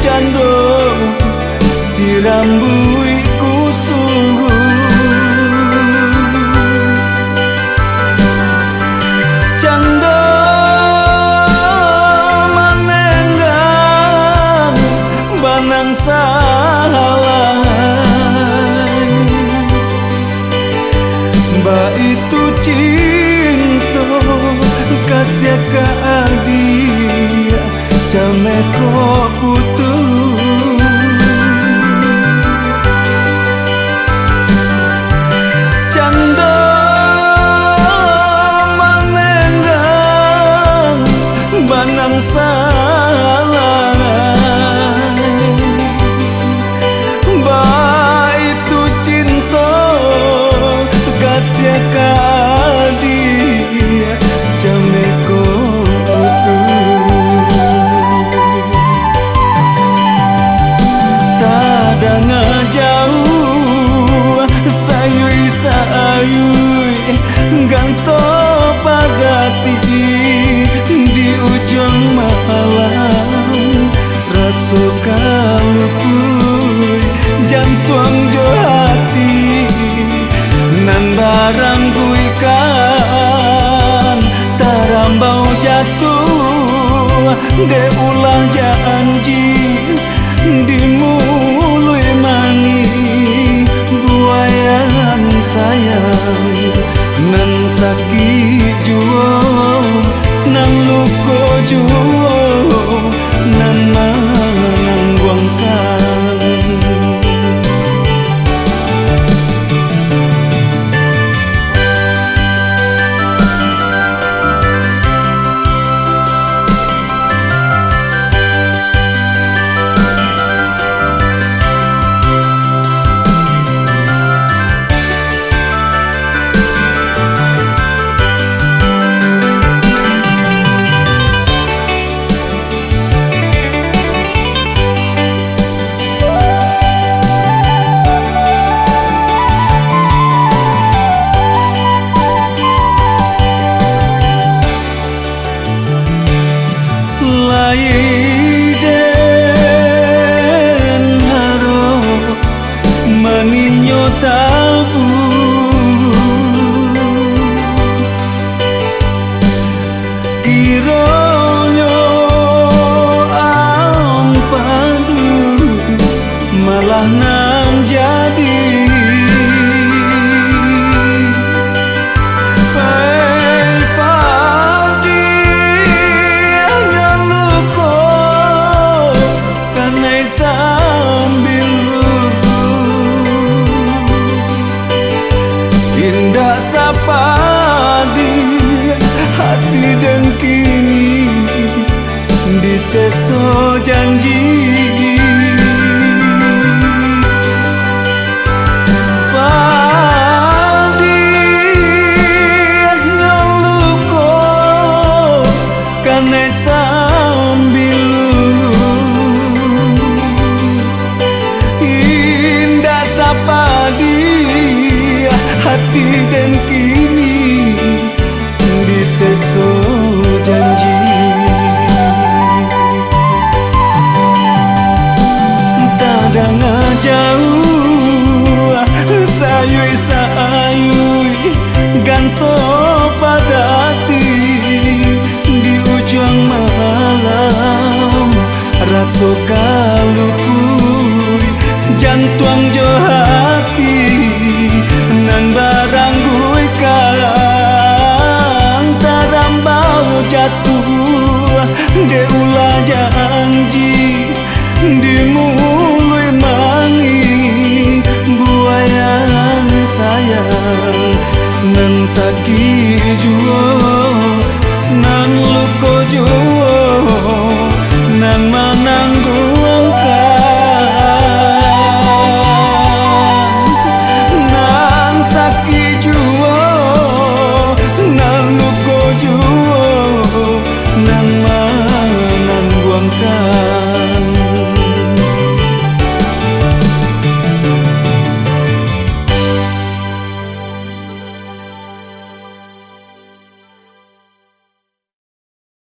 cando sirambui kusuhu cando manenggang banang salah mbak itu cinta kasih ke adia jameko putus canda manenggang banang salah mbak itu cinta kasih ke adia jameko jauh sayui sayui ganto pagati di ujung malam rasa kalupui jantung jo hati nan barang guikan tarambau jatuh de ulah janji di mulut mani buayan sayang nan sakit jua nan luko jua nan manang guangkan laiden haro maninyo tabu kironyo ampadu malah nang jadi indah sapadi hati dan kini diseso janji padi yang luko kane sambil indah sapadi hati dan kini diseso janji tadang jauh sayui sayui ganto padati di ujung malam raso kalupui jantung jo hati nan barang guikan tarambau jatuh de ulah janji di